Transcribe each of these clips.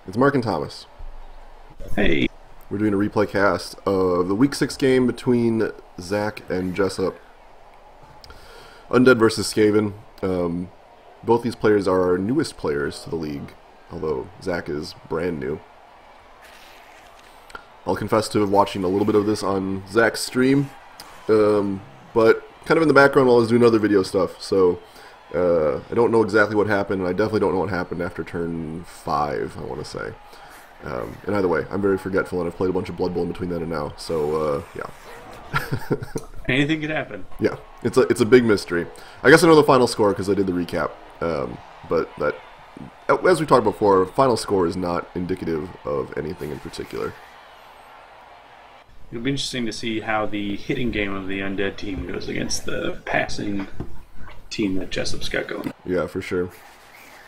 It's Mark and Thomas. Hey. We're doing a replay cast of the Week 6 game between Zach and Jessup. Undead versus Skaven. Both these players are our newest players to the league, although Zach is brand new. I'll confess to watching a little bit of this on Zach's stream, but kind of in the background while I was doing other video stuff, so I don't know exactly what happened, and I definitely don't know what happened after turn 5, I want to say. And either way, I'm very forgetful, and I've played a bunch of Blood Bowl in between then and now, so yeah. Anything could happen. Yeah, it's a big mystery. I guess I know the final score because I did the recap, but that, as we talked before, final score is not indicative of anything in particular. It'll be interesting to see how the hitting game of the Undead team goes against the passing team that Jessup's got going. Yeah, for sure.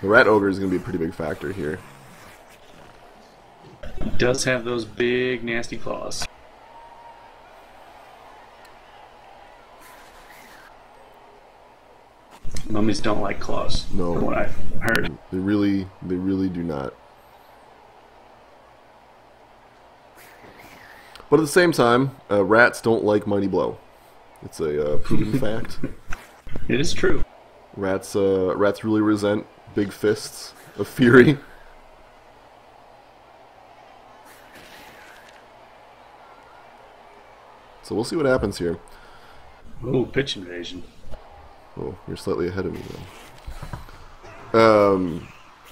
The Rat Ogre is going to be a pretty big factor here. He does have those big, nasty claws. Mummies don't like claws, No, from what I've heard. They really do not. But at the same time, rats don't like Mighty Blow. It's a proven fact. It is true. Rats really resent big fists of fury. So we'll see what happens here. Ooh, pitch invasion. Oh, you're slightly ahead of me then.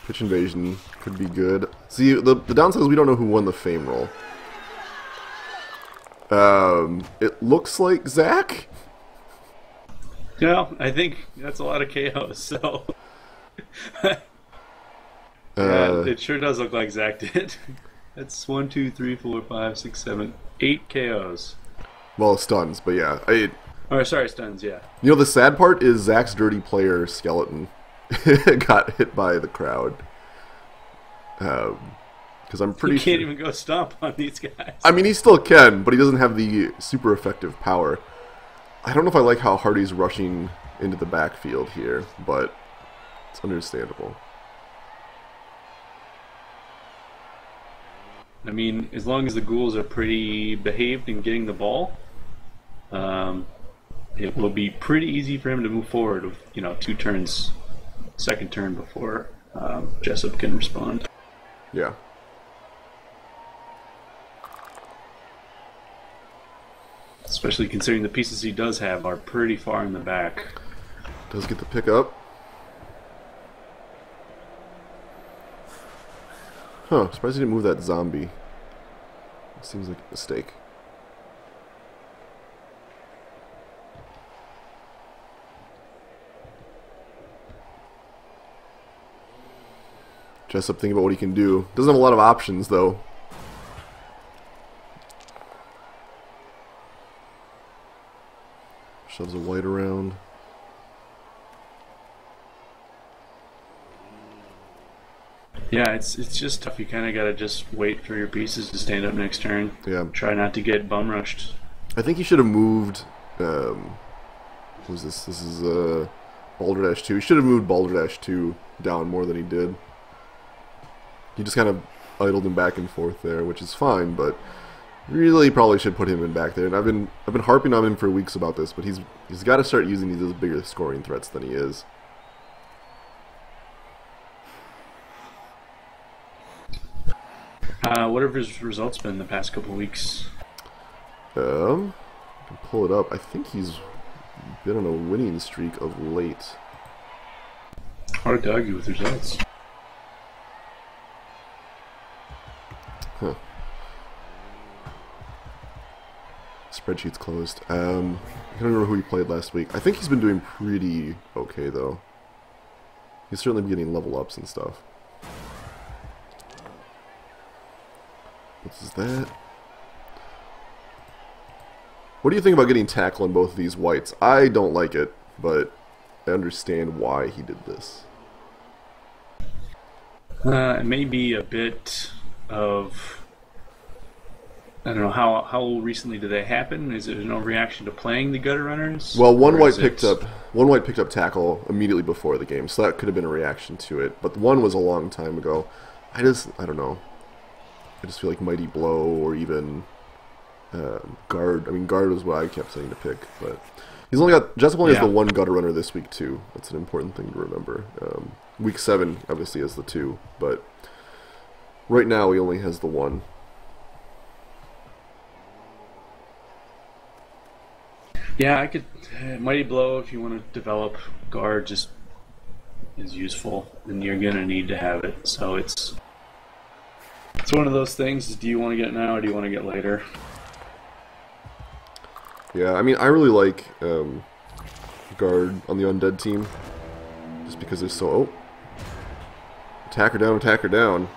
Pitch invasion could be good. See, the downside is we don't know who won the fame roll. It looks like Zach. Well, I think that's a lot of KOs, so... yeah, it sure does look like Zach did. That's 1, 2, 3, 4, 5, 6, 7, 8 KOs. Well, stuns, but yeah. Oh, sorry, stuns, yeah. You know, the sad part is Zach's dirty player skeleton got hit by the crowd. Because I'm pretty sure... You can't even go stomp on these guys. I mean, he still can, but he doesn't have the super effective power. I don't know if I like how hard he's rushing into the backfield here, but it's understandable. I mean, as long as the ghouls are pretty behaved in getting the ball, it will be pretty easy for him to move forward with, you know, 2 turns, second turn before Jessup can respond. Yeah. Especially considering the pieces he does have are pretty far in the back. Does get the pick up. Huh, surprised he didn't move that zombie. Seems like a mistake. Jessup thinking about what he can do. Doesn't have a lot of options, though. Shoves a white around. Yeah, it's just tough. You kind of got to just wait for your pieces to stand up next turn. Yeah. Try not to get bum rushed. I think he should have moved. What was this? This is Balderdash 2. He should have moved Balderdash 2 down more than he did. He just kind of idled him back and forth there, which is fine, but really probably should put him in back there. And I've been harping on him for weeks about this, but he's got to start using these as bigger scoring threats than he is. What have his results been the past couple weeks? I can pull it up. I think he's been on a winning streak of late. Hard to argue with results. Huh. Spreadsheet's closed. I can't remember who he played last week. I think he's been doing pretty okay, though. He's certainly been getting level ups and stuff. What is that? What do you think about getting tackle on both of these whites? I don't like it, but I understand why he did this. It may be a bit of... I don't know, how recently did that happen? Is it no reaction to playing the gutter runners? Well, one white picked up tackle immediately before the game, so that could have been a reaction to it. But one was a long time ago. I don't know. I just feel like Mighty Blow or even Guard. I mean, Guard was what I kept saying to pick, but he's only got Jessup only has the one gutter runner this week too. That's an important thing to remember. Week 7 obviously has the 2, but right now he only has the 1. Yeah, I could Mighty Blow if you want to develop Guard just is useful, and you're gonna need to have it. So it's one of those things. Do you want to get it now or do you want to get later? Yeah, I mean, I really like Guard on the Undead team, just because they're so... Oh! Attack her down, attack her down.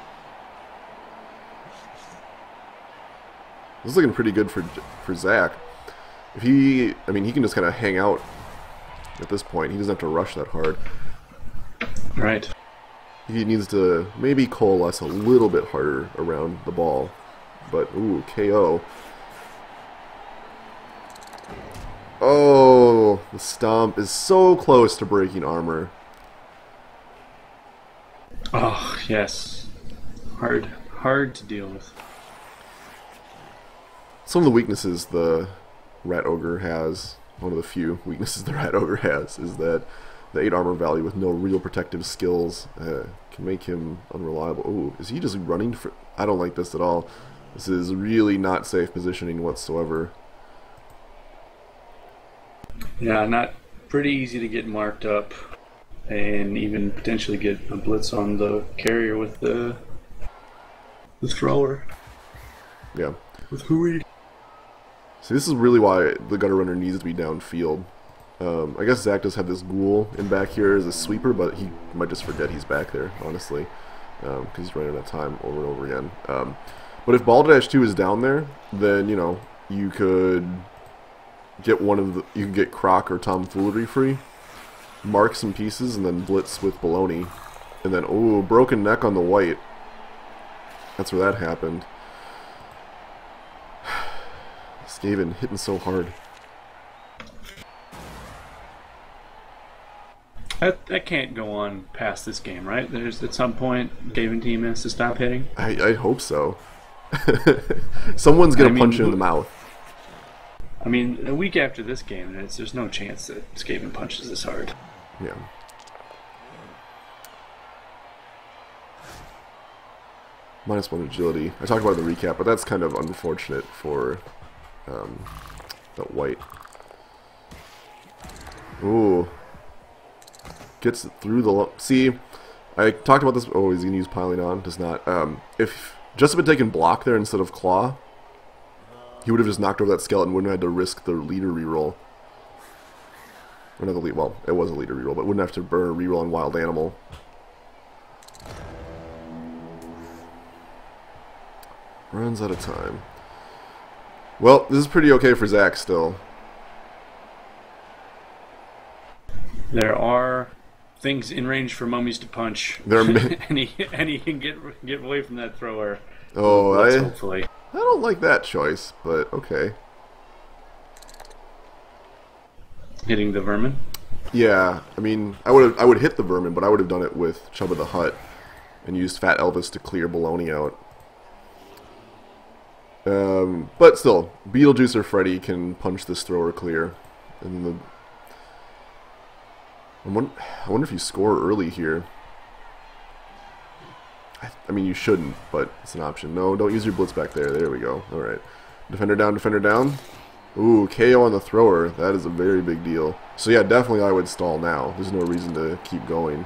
This is looking pretty good for Zach. If he... I mean, he can just kind of hang out at this point. He doesn't have to rush that hard. Right. He needs to maybe coalesce a little bit harder around the ball. But, ooh, KO. Oh, the stomp is so close to breaking armor. Oh, yes. Hard to deal with. Some of the weaknesses the Rat Ogre has, one of the few weaknesses the Rat Ogre has, is that the 8 armor value with no real protective skills can make him unreliable. Ooh, is he just running for... I don't like this at all. This is really not safe positioning whatsoever. Yeah, not pretty easy to get marked up and even potentially get a blitz on the carrier with the thrower. Yeah. With Hui. See, this is really why the gutter runner needs to be downfield. I guess Zach does have this ghoul in back here as a sweeper, but he might just forget he's back there, honestly, because he's running out of time over and over again. But if Balderdash 2 is down there, then, you know, you could get you can get Croc or Tomfoolery free, mark some pieces, and then blitz with Baloney. And then, ooh, broken neck on the white. That's where that happened. Skaven hitting so hard. That can't go on past this game, right? There's at some point, Skaven team has to stop hitting. I hope so. Someone's gonna punch you in the mouth. I mean, a week after this game, there's no chance that Skaven punches this hard. Yeah. -1 agility. I talked about it in the recap, but that's kind of unfortunate for that white. Ooh. Gets it through the... See, I talked about this... Oh, he's going to use Piling On. Does not. If Jessup had taken block there instead of claw, he would have just knocked over that skeleton, wouldn't have had to risk the leader reroll. Or not the lead... Well, it was a leader reroll, but wouldn't have to burn a reroll on Wild Animal. Runs out of time. Well, this is pretty okay for Zach still. There are things in range for mummies to punch. There are and he can get away from that thrower. Oh, hopefully. I don't like that choice, but okay. Hitting the vermin? Yeah, I mean, I would hit the vermin, but I would have done it with Chubba the Hutt and used Fat Elvis to clear Baloney out. But still, Beetlejuice or Freddy can punch this thrower clear. And I wonder if you score early here. I mean, you shouldn't, but it's an option. No, don't use your blitz back there. There we go. Alright. Defender down, defender down. Ooh, KO on the thrower. That is a very big deal. So yeah, definitely I would stall now. There's no reason to keep going.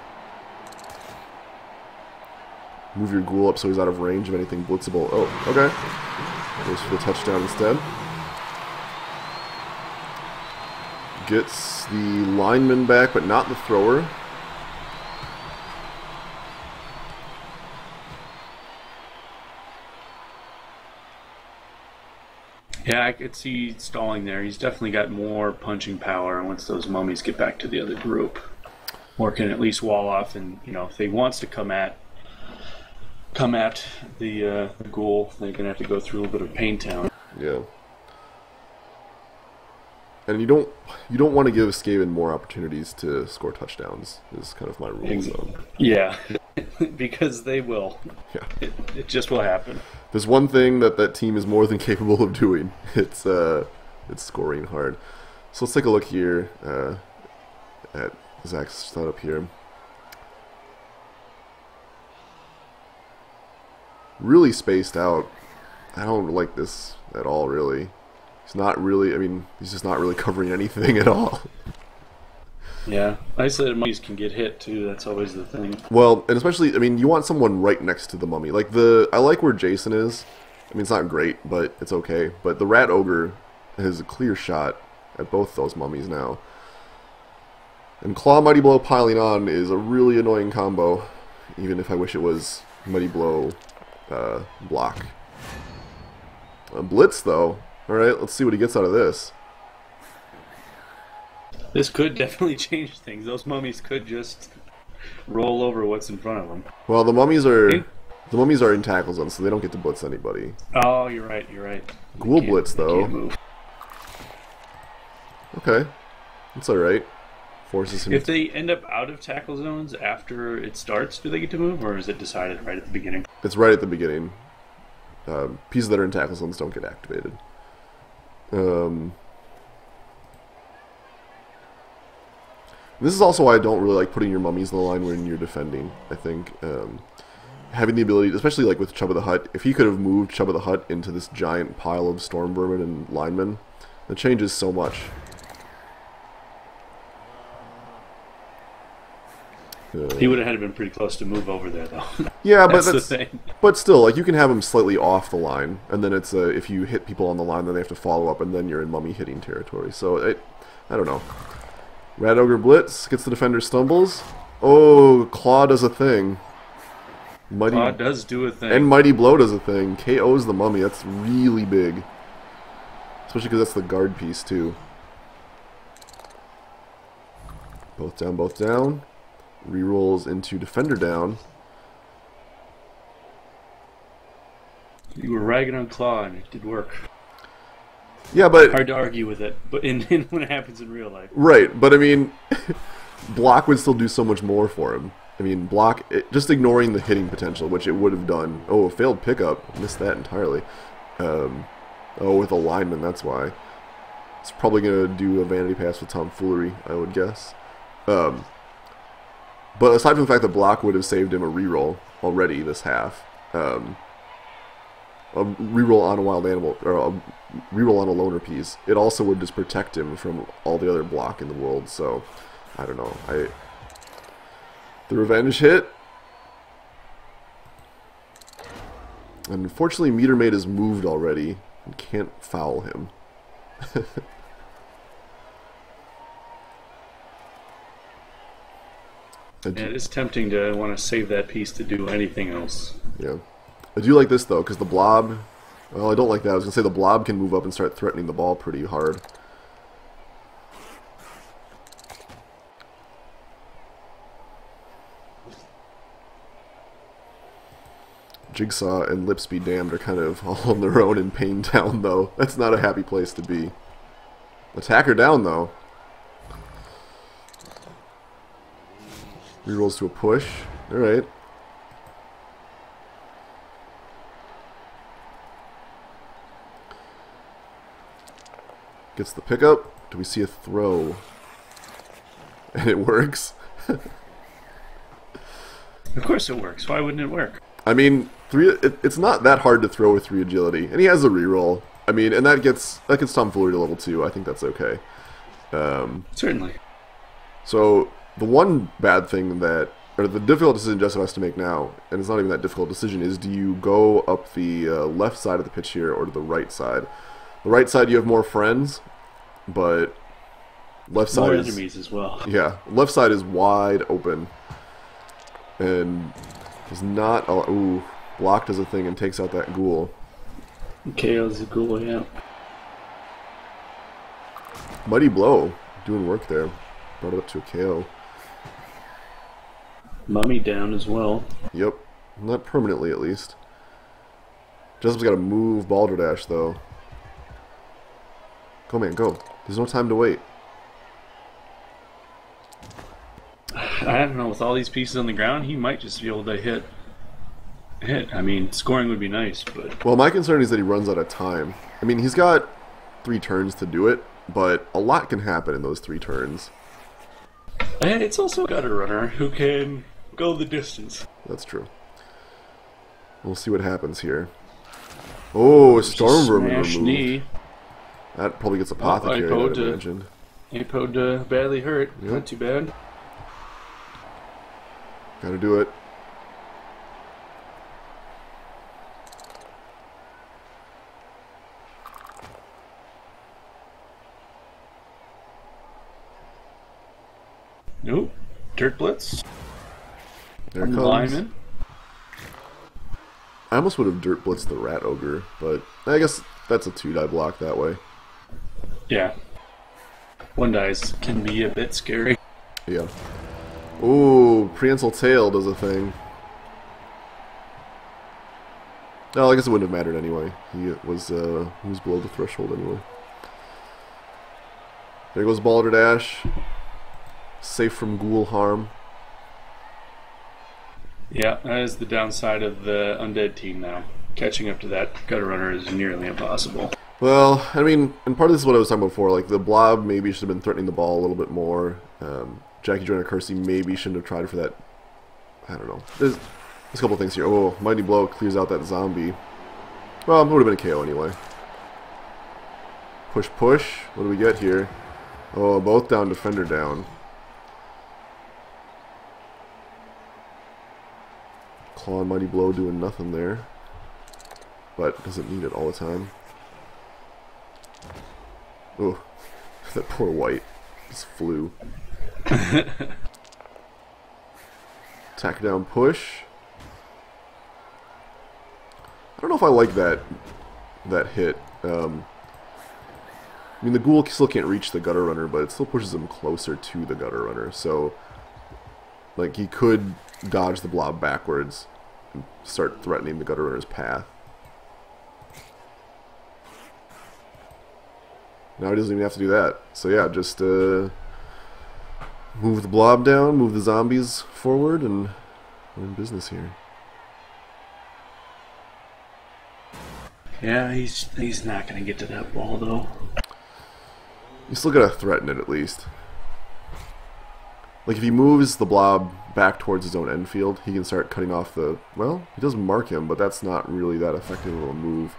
Move your ghoul up so he's out of range of anything blitzable. Oh, okay. Goes for the touchdown instead. Gets the lineman back, but not the thrower. Yeah, I could see stalling there. He's definitely got more punching power once those mummies get back to the other group. Or can at least wall off, and, you know, if he wants to come at the ghoul, they're going to have to go through a little bit of Pain Town. Yeah. And you don't want to give Skaven more opportunities to score touchdowns, is kind of my rule. Yeah. because they will. Yeah. It just will happen. There's one thing that team is more than capable of doing. It's scoring hard. So let's take a look here at Zach's setup here. Really spaced out. I don't like this at all, really. He's not really, I mean, he's just not really covering anything at all. Yeah, isolated mummies can get hit too. That's always the thing. Well, and especially, I mean, you want someone right next to the mummy. Like I like where Jason is. I mean, it's not great, but it's okay. But the Rat Ogre has a clear shot at both those mummies now. And Claw Mighty Blow piling on is a really annoying combo, even if I wish it was Mighty Blow block. Blitz, though. Alright, let's see what he gets out of this. This could definitely change things. Those mummies could just roll over what's in front of them. Well, the mummies are in tackle zone, so they don't get to blitz anybody. Oh, you're right. You're right. Ghoul blitz, though. Okay, that's all right. Forces him. If they end up out of tackle zones after it starts, do they get to move, or is it decided right at the beginning? It's right at the beginning. Pieces that are in tackle zones don't get activated. This is also why I don't really like putting your mummies in the line when you're defending. I think having the ability, especially like with Chubba the Hutt, if he could have moved Chubba the Hutt into this giant pile of storm vermin and linemen, it changes so much. He would have had to been pretty close to move over there, though. Yeah, that's the thing. But still, like you can have him slightly off the line, and then it's if you hit people on the line, then they have to follow up, and then you're in mummy hitting territory. So I don't know. Rat Ogre Blitz gets the defender stumbles. Oh, Claw does a thing. Claw does do a thing. And Mighty Blow does a thing. KOs the mummy. That's really big. Especially because that's the guard piece, too. Both down, both down. Rerolls into defender down. You were ragging on Claw, and it did work. Yeah, but hard to argue with it, but when it happens in real life. Right, but I mean, block would still do so much more for him. I mean, block, just ignoring the hitting potential, which it would have done. Oh, a failed pickup. Missed that entirely. Oh, with a lineman, that's why. It's probably going to do a vanity pass with tomfoolery, I would guess. But aside from the fact that block would have saved him a reroll already this half, a reroll on a wild animal, or a reroll on a loner piece, it also would just protect him from all the other block in the world. So, I don't know. The revenge hit. Unfortunately, Meter Maid has moved already and can't foul him. It is tempting to want to save that piece to do anything else. Yeah. I do like this, though, because the blob... Well, I don't like that. I was going to say the blob can move up and start threatening the ball pretty hard. Jigsaw and Lips Be Damned are kind of all on their own in Pain Down, though. That's not a happy place to be. Attacker down, though. Rerolls to a push. Alright. Gets the pickup. Do we see a throw? And it works. Of course it works. Why wouldn't it work? I mean, it's not that hard to throw with 3 agility. And he has a reroll. I mean, and that gets tomfoolery to level 2. I think that's okay. Certainly. So, the one bad thing or the difficult decision Jessup has to make now, and it's not even that difficult decision, is do you go up the left side of the pitch here or to the right side? The right side you have more friends, but left side more is... enemies as well. Yeah, left side is wide open. And does not... Ooh, block does a thing and takes out that ghoul. KO's a ghoul, yeah. Mighty Blow, doing work there. Brought it up to a KO. Mummy down as well. Yep, not permanently at least. Jessup's got to move Balderdash though. Go man, go. There's no time to wait. I don't know. With all these pieces on the ground, he might just be able to hit. I mean, scoring would be nice, but Well, my concern is that he runs out of time. I mean, he's got 3 turns to do it, but a lot can happen in those 3 turns. and it's also got a runner who can go the distance. That's true. We'll see what happens here. Oh, Storm Vermin Smash removed. knee. That probably gets Apothecary, I'd imagine. Apod badly hurt. Yep. Not too bad. Gotta do it. Nope. Dirt Blitz. There it On the comes. lineman. I almost would have Dirt Blitzed the Rat Ogre, but I guess that's a 2-die block that way. Yeah. 1 dice can be a bit scary. Yeah. Ooh, Prehensile Tail does a thing. No, I guess it wouldn't have mattered anyway. He was below the threshold anyway. There goes Balderdash. Safe from ghoul harm. Yeah, that is the downside of the Undead team now. Catching up to that gutter runner is nearly impossible. Well, I mean, and part of this is what I was talking about before. Like, the Blob maybe should have been threatening the ball a little bit more. Jackie Joyner Kersey maybe shouldn't have tried for that. I don't know. There's a couple things here. Oh, Mighty Blow clears out that zombie. Well, it would have been a KO anyway. Push, push. What do we get here? Oh, both down, defender down. Claw and Mighty Blow doing nothing there. But doesn't need it all the time. Oh, that poor white just flew. Attack down, push. I don't know if I like that hit. I mean, the ghoul still can't reach the gutter runner, but it still pushes him closer to the gutter runner. So, like, he could dodge the blob backwards and start threatening the gutter runner's path. Now he doesn't even have to do that. So yeah, just move the blob down, move the zombies forward, and we're in business here. Yeah, he's not going to get to that ball, though. You still gotta threaten it at least. Like, if he moves the blob back towards his own end field, he can start cutting off the... Well, he does mark him, but that's not really that effective of a move.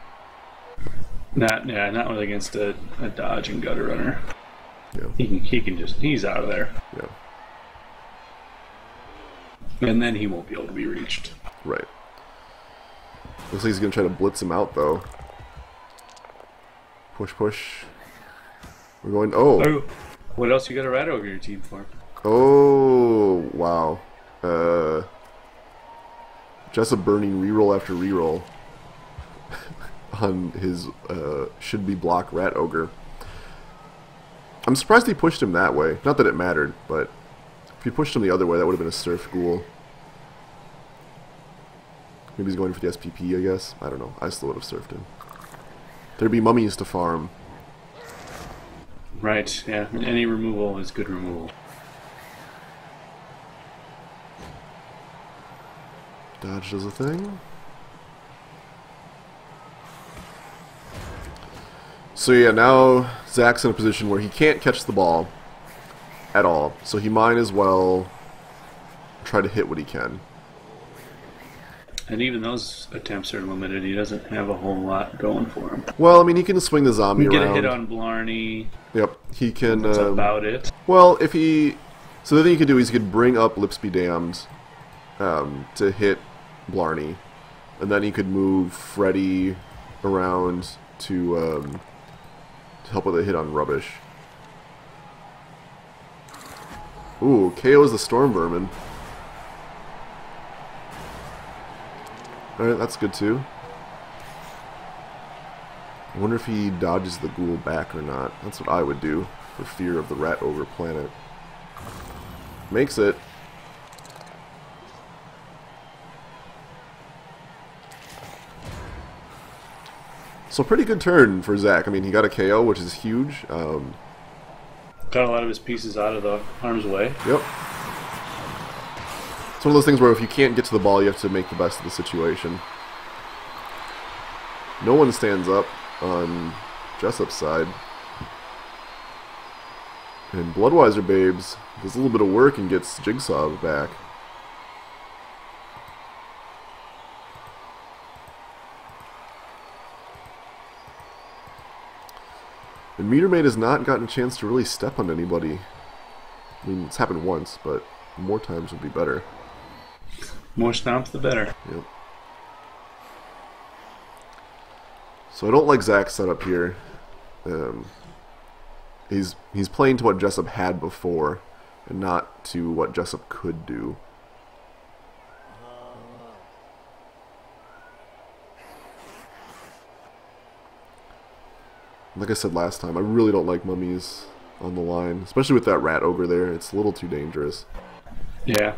Not really against a dodge and gutter runner. Yeah. He can just, he's out of there. Yeah. And then he won't be able to be reached. Right. Looks like he's gonna try to blitz him out, though. Push, push. We're going... Oh! What else you got a rat over your team for? Oh, wow. Just a burning reroll after reroll on his should-be block Rat Ogre. I'm surprised he pushed him that way. Not that it mattered, but if he pushed him the other way, that would have been a Surf Ghoul. Maybe he's going for the SPP, I guess. I don't know. I still would have surfed him. There'd be mummies to farm. Right, yeah. Any removal is good removal. Dodge does a thing. So yeah, now Zach's in a position where he can't catch the ball at all. So he might as well try to hit what he can. And even those attempts are limited. He doesn't have a whole lot going for him. Well, I mean, he can swing the zombie He can around. get a hit on Blarney. Yep, he can... That's about it. Well, if he... So the thing he could do is he could bring up Lips Be Damned to hit Blarney. And then he could move Freddy around to help with a hit on Rubbish. Ooh, KO's the Storm Vermin. Alright, that's good too. I wonder if he dodges the ghoul back or not. That's what I would do, for fear of the Rat Ogre planet. Makes it. So pretty good turn for Zach. I mean, he got a KO, which is huge. Got a lot of his pieces out of the harm's way. Yep. It's one of those things where if you can't get to the ball, you have to make the best of the situation. No one stands up on Jessup's side. And Bloodwiser Babes does a little bit of work and gets Jigsaw back. And Meter Maid has not gotten a chance to really step on anybody. I mean, it's happened once, but more times would be better. More stomps, the better. Yep. So I don't like Zach's setup here. He's playing to what Jessup had before, and not to what Jessup could do. Like I said last time, I really don't like mummies on the line, especially with that rat ogre there. It's a little too dangerous. Yeah.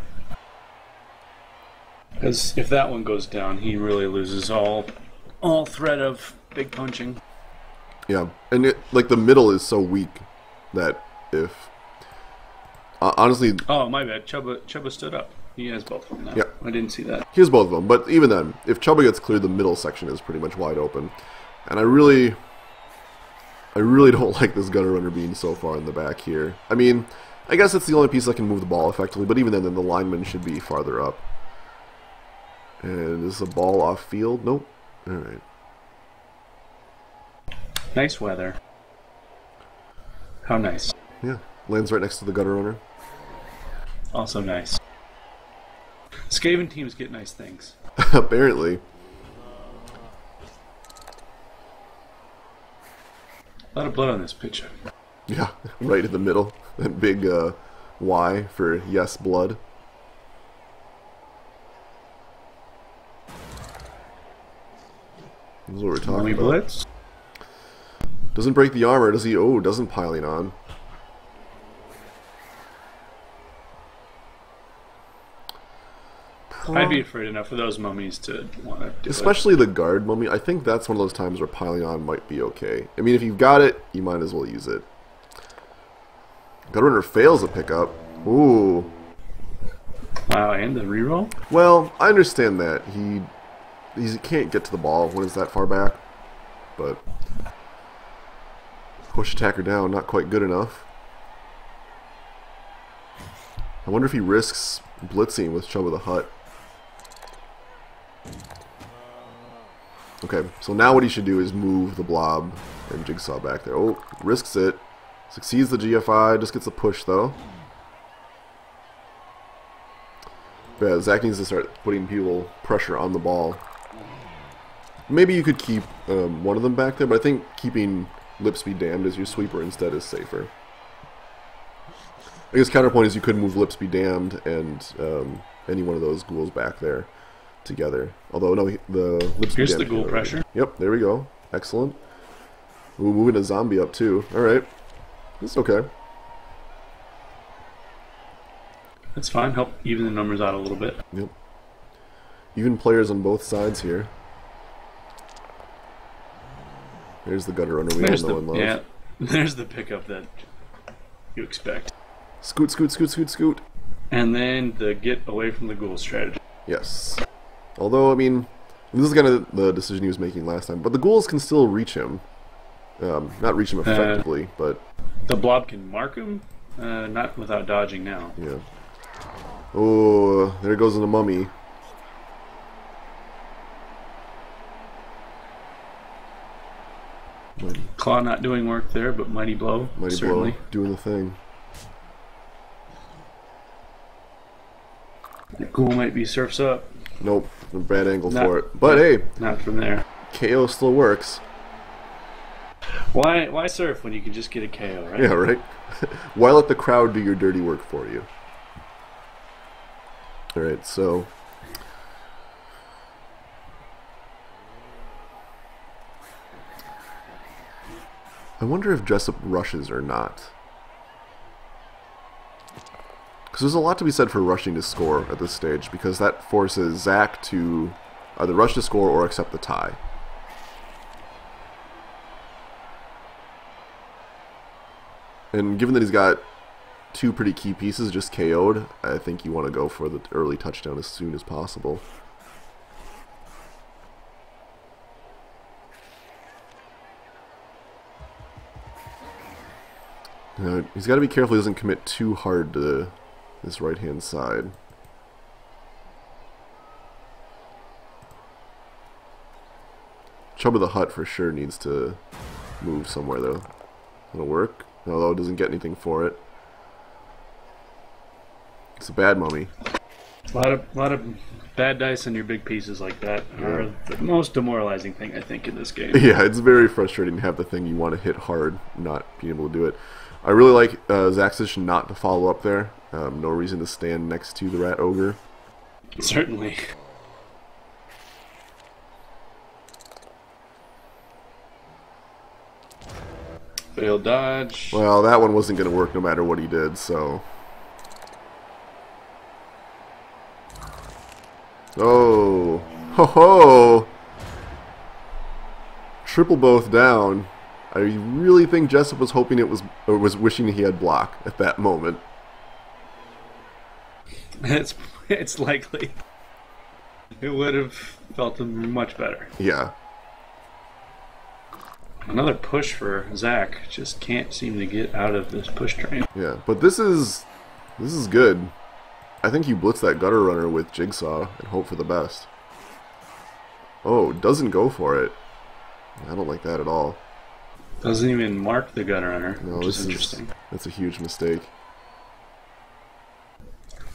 Because if that one goes down, he really loses all threat of big punching. Yeah, and like the middle is so weak that if honestly, oh my bad, Chubba stood up. He has both of them now. Yeah, I didn't see that. He has both of them, but even then, if Chubba gets cleared, the middle section is pretty much wide open, and I really don't like this gutter runner being so far in the back here. I mean, I guess it's the only piece that can move the ball effectively, but even then the lineman should be farther up. And is a ball off field? Nope. All right. Nice weather. How nice. Yeah, lands right next to the gutter runner. Also nice. Skaven teams get nice things. Apparently. A lot of blood on this picture. Yeah, right in the middle. That big Y for yes, blood. This is what we're talking about. Blitz. Doesn't break the armor, does he? Oh, doesn't piling on. I'd be afraid enough of those mummies to want to do Especially the guard mummy. I think that's one of those times where piling on might be okay. I mean, if you've got it, you might as well use it. Gutter runner fails a pickup. Ooh. Wow, and the reroll? Well, I understand that. He can't get to the ball when it's that far back. But push attacker down, not quite good enough. I wonder if he risks blitzing with Chubba the Hutt. Okay, so now what he should do is move the blob and Jigsaw back there. Oh, risks it. Succeeds the GFI, just gets a push though. But yeah, Zach needs to start putting people pressure on the ball. Maybe you could keep one of them back there, but I think keeping Lips Be Damned as your sweeper instead is safer. I guess counterpoint is you could move Lips Be Damned and any one of those ghouls back there together. Although, no, the Lips Be Damned... Here's the ghoul pressure. Yep, there we go. Excellent. Ooh, moving a zombie up too. Alright. It's okay. That's fine. Help even the numbers out a little bit. Yep. Even players on both sides here. There's the gutter runner we all know and love. Yeah, there's the pickup that you expect. Scoot, scoot, scoot, scoot, scoot. And then the get away from the ghoul strategy. Yes. Although, I mean, this is kind of the decision he was making last time. But the ghouls can still reach him. Not reach him effectively, but... The blob can mark him, not without dodging now. Yeah. Oh, there goes the mummy. Claw not doing work there, but Mighty Blow, certainly. Blow, doing the thing. The ghoul might be surfs up. Nope, a bad angle for it. But hey, not from there. KO still works. Why surf when you can just get a KO, right? Yeah, right? Why let the crowd do your dirty work for you? Alright, so... I wonder if Jessup rushes or not. Because there's a lot to be said for rushing to score at this stage, because that forces Zach to either rush to score or accept the tie. And given that he's got two pretty key pieces just KO'd, I think you want to go for the early touchdown as soon as possible. He's got to be careful he doesn't commit too hard to this right-hand side. Chubba the Hutt for sure needs to move somewhere, though. It'll work, although it doesn't get anything for it. It's a bad mummy. A lot of bad dice on your big pieces like that are the most demoralizing thing, I think, in this game. Yeah, it's very frustrating to have the thing you want to hit hard, not being able to do it. I really like Zach's decision not to follow up there. No reason to stand next to the Rat Ogre. Certainly. Failed dodge. Well, that one wasn't going to work no matter what he did, so... Oh! Ho ho! Triple both down. I really think Jessup was hoping it was, or was wishing he had block at that moment. It's likely. It would have felt much better. Yeah. Another push for Zach. Just can't seem to get out of this push train. Yeah, but this is good. I think you blitz that gutter runner with Jigsaw and hope for the best. Oh, doesn't go for it. I don't like that at all. Doesn't even mark the gutter runner, No, which is interesting. That's a huge mistake.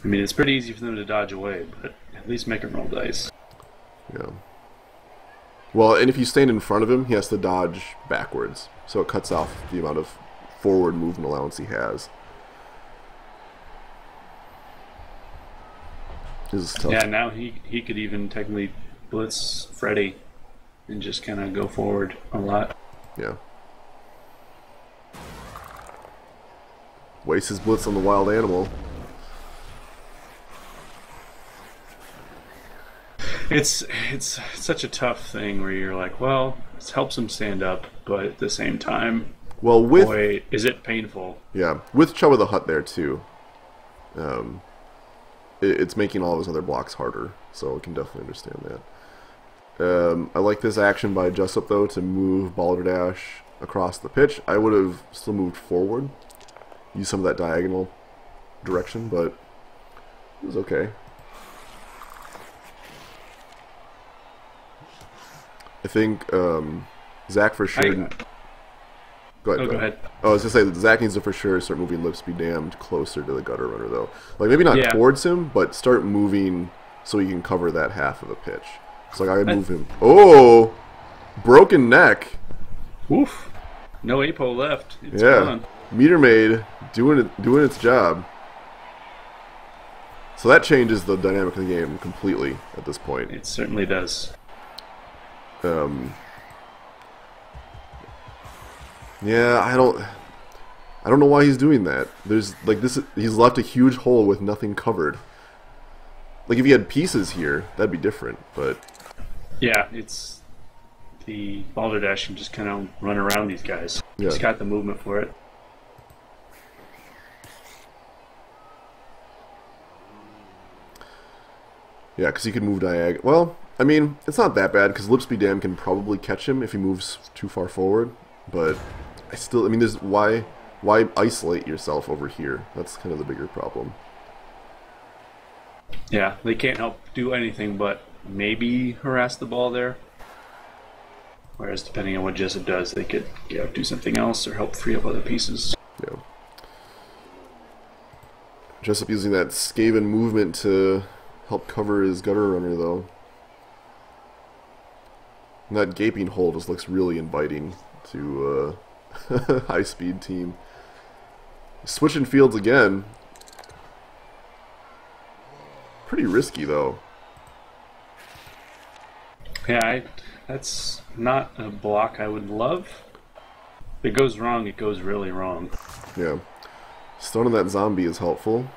I mean, it's pretty easy for them to dodge away, but at least make him roll dice. Yeah. Well, and if you stand in front of him, he has to dodge backwards. So it cuts off the amount of forward movement allowance he has. This is tough. Yeah, now he could even technically blitz Freddy and just kind of go forward a lot. Yeah. Waste his blitz on the wild animal. It's such a tough thing where you're like, well, it helps him stand up, but at the same time, well, with boy, is it painful. Yeah, with Chubba the Hutt there too. It's making all of his other blocks harder, so I can definitely understand that. I like this action by Jessup though to move Balderdash across the pitch. I would have still moved forward, use some of that diagonal direction, but it was okay. I think Zach for sure. Go ahead. Go ahead. Oh, I was gonna say that Zach needs to for sure start moving Lips Be Damned closer to the gutter runner though. Like maybe not towards him, but start moving so he can cover that half of the pitch. So like I move him. Oh, broken neck. Oof. No APO left. It's gone. Meter Maid doing its job. So that changes the dynamic of the game completely at this point. It certainly does. Yeah, I don't know why he's doing that. There's like this. He's left a huge hole with nothing covered. Like if he had pieces here, that'd be different. But yeah, it's the Balderdash can just kind of run around these guys. Yeah. He's got the movement for it. Yeah, because he could move diagonal. Well, I mean, it's not that bad because Lips Be Damned can probably catch him if he moves too far forward. But I mean, there's why isolate yourself over here? That's kind of the bigger problem. Yeah, they can't help do anything but maybe harass the ball there. Whereas depending on what Jessup does, they could do something else or help free up other pieces. Yeah. Jessup using that Skaven movement to help cover his gutter runner, though. And that gaping hole just looks really inviting to a high-speed team. Switching fields again. Pretty risky, though. Yeah, that's not a block I would love. If it goes wrong, it goes really wrong. Yeah. Stoning that zombie is helpful.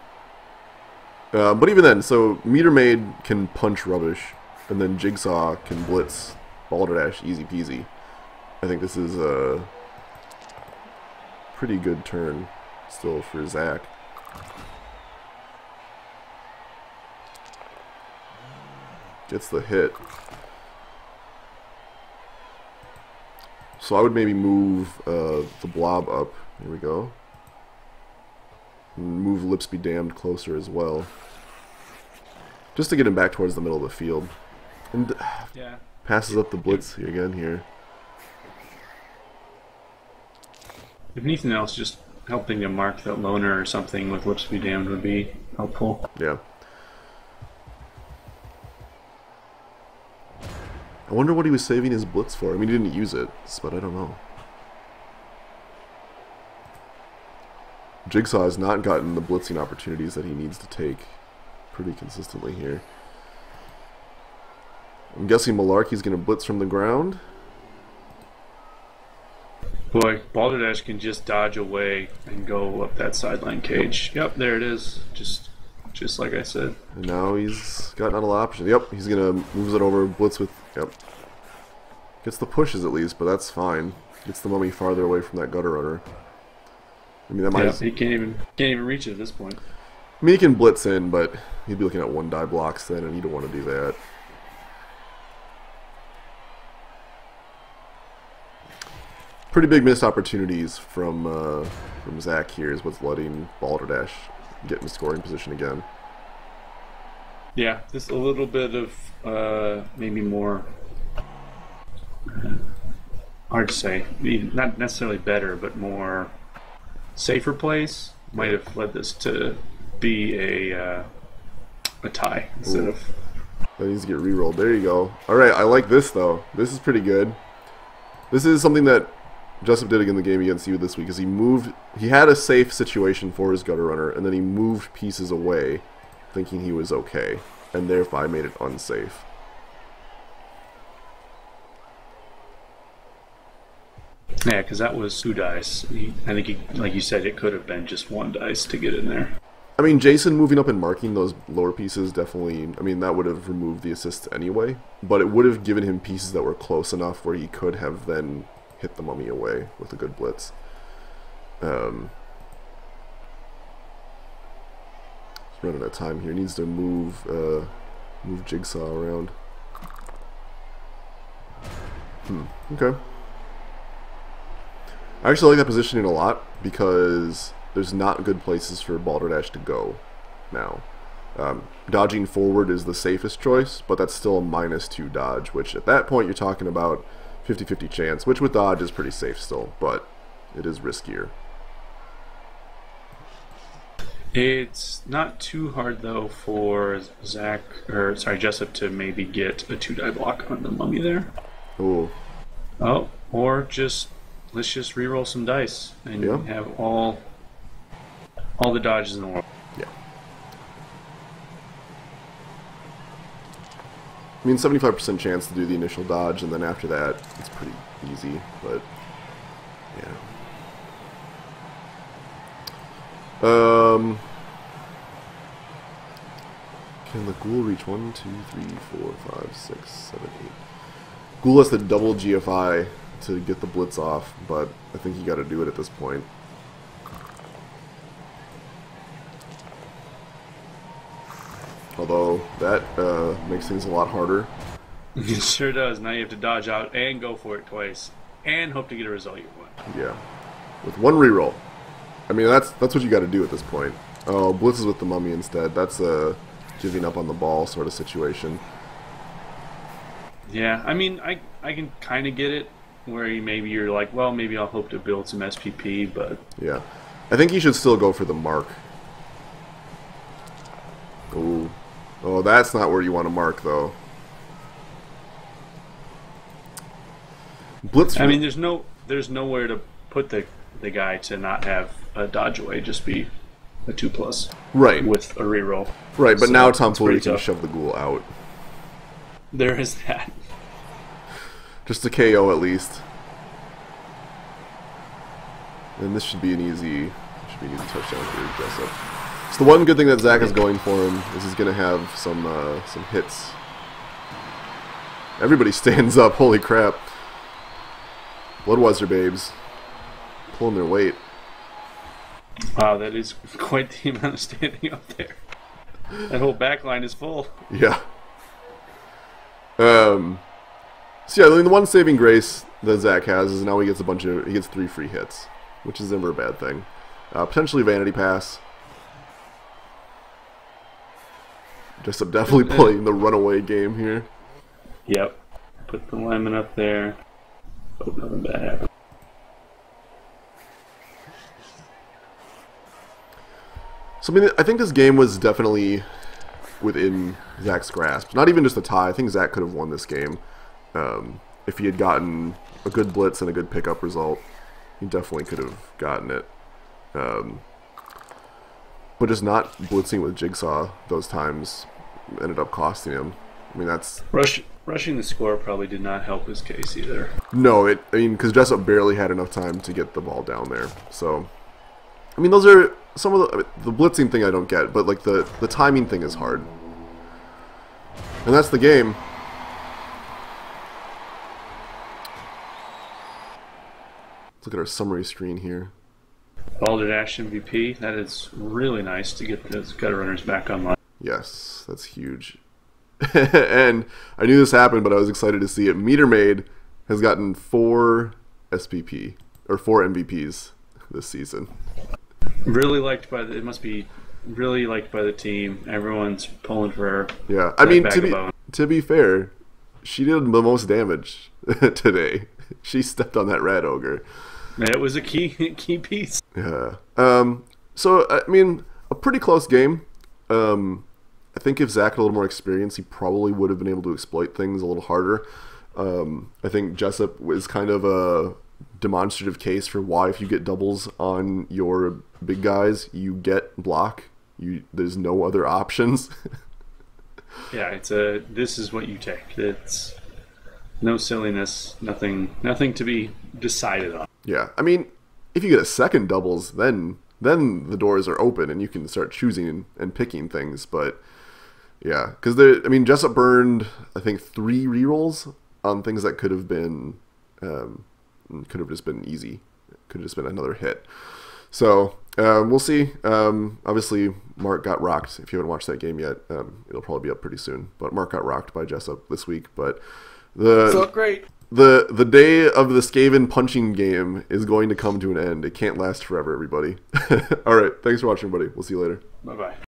But even then, so Meter Maid can punch rubbish, and then Jigsaw can blitz Balderdash easy peasy. I think this is a pretty good turn still for Zach. Gets the hit. So I would maybe move the blob up. Here we go. And move Lips Be Damned closer as well. Just to get him back towards the middle of the field. And yeah. Passes up the blitz here again here. If anything else, just helping to mark that loner or something with Lips Be Damned would be helpful. Yeah. I wonder what he was saving his blitz for. I mean, he didn't use it, but I don't know. Jigsaw has not gotten the blitzing opportunities that he needs to take pretty consistently here. I'm guessing Malarkey's going to blitz from the ground. Boy, Balderdash can just dodge away and go up that sideline cage. Yep, there it is. Just like I said. And now he's got not a lot of options. Yep, he's going to moves it over, blitz with, yep. Gets the pushes at least, but that's fine. Gets the mummy farther away from that gutter runner. I mean, that might. He can't even reach it at this point. I mean, he can blitz in, but he'd be looking at one die blocks then, and you don't want to do that. Pretty big missed opportunities from Zach here is what's letting Balderdash get in scoring position again. Yeah, just a little bit of maybe more hard to say. Not necessarily better, but more safer plays might have led this to be a tie instead of. That needs to get re-rolled. There you go. All right, I like this though. This is pretty good. This is something that Jessup did in the game against you this week. Is he had a safe situation for his gutter runner, and then he moved pieces away, thinking he was okay, and thereby made it unsafe. Yeah, because that was 2 dice. I think, like you said, it could have been just 1 dice to get in there. I mean, Jason moving up and marking those lower pieces definitely, I mean, that would have removed the assist anyway, but it would have given him pieces that were close enough where he could have then hit the mummy away with a good blitz. He's running out of time here. He needs to move Jigsaw around. Okay. I actually like that positioning a lot because there's not good places for Balderdash to go now. Dodging forward is the safest choice, but that's still a -2 dodge, which at that point you're talking about 50-50 chance, which with dodge is pretty safe still, but it is riskier. It's not too hard though for Jessup to maybe get a 2 die block on the mummy there. Ooh. Oh, or let's just re-roll some dice and have all the dodges in the world. Yeah. I mean, 75% chance to do the initial dodge, and then after that, it's pretty easy, but yeah. Can the ghoul reach 1, 2, 3, 4, 5, 6, 7, 8? Ghoul has to double GFI to get the blitz off, but I think you got to do it at this point. Although that makes things a lot harder. It sure does. Now you have to dodge out and go for it twice, and hope to get a result you want. Yeah, with 1 reroll. I mean, that's what you got to do at this point. Oh, blitzes with the mummy instead. That's a giving up on the ball sort of situation. Yeah, I mean, I can kind of get it, where maybe you're like, well, maybe I'll hope to build some SPP, but yeah, I think you should still go for the mark. Ooh, oh, that's not where you want to mark though. Blitz. I mean, there's nowhere to put the guy to not have a dodge away, just be a 2+. Right. With a reroll. Right, but so now Tom Foley can tough. shove the ghoul out. There is that. Just a KO at least. And this should be an easy touchdown for Jessup. So the one good thing that Zach is going for him is he's going to have some hits. Everybody stands up, holy crap. Bloodweiser babes. Pulling their weight. Wow, that is quite the amount of standing up there. That whole back line is full. Yeah. So yeah, I mean, the one saving grace that Zach has is now he gets he gets 3 free hits, which is never a bad thing. Potentially Vanity Pass. Jessup definitely playing the runaway game here. Yep. Put the lineman up there. Hope nothing bad happens. So I mean, I think this game was definitely within Zach's grasp. Not even just a tie. I think Zach could have won this game if he had gotten a good blitz and a good pickup result. He definitely could have gotten it. But just not blitzing with Jigsaw those times ended up costing him. I mean, that's... Rushing the score probably did not help his case either. No, I mean, because Jessup barely had enough time to get the ball down there. So, I mean, those are some of the blitzing thing I don't get, but like the timing thing is hard. And that's the game. Let's look at our summary screen here. Balderdash MVP. That is really nice to get those gutter runners back online. Yes, that's huge. And I knew this happened, but I was excited to see it. Meter Maid has gotten 4 SPP or 4 MVPs this season. Really liked by the. It must be really liked by the team. Everyone's pulling for her. Yeah, I mean, to be fair, she did the most damage today. She stepped on that rat ogre. It was a key piece. Yeah. So I mean, a pretty close game. I think if Zach had a little more experience, he probably would have been able to exploit things a little harder. I think Jessup was kind of a demonstrative case for why if you get doubles on your big guys, you get block. There's no other options. Yeah, this is what you take. It's no silliness, nothing to be decided on. Yeah, I mean, if you get a second doubles, then the doors are open and you can start choosing and picking things. But yeah, because I mean, Jessup burned I think 3 rerolls on things that could have just been easy. Could have just been another hit. So we'll see. Obviously, Mark got rocked. If you haven't watched that game yet, it'll probably be up pretty soon. But Mark got rocked by Jessup this week. But felt great. The day of the Skaven punching game is going to come to an end. It can't last forever, everybody. All right. Thanks for watching, everybody. We'll see you later. Bye-bye.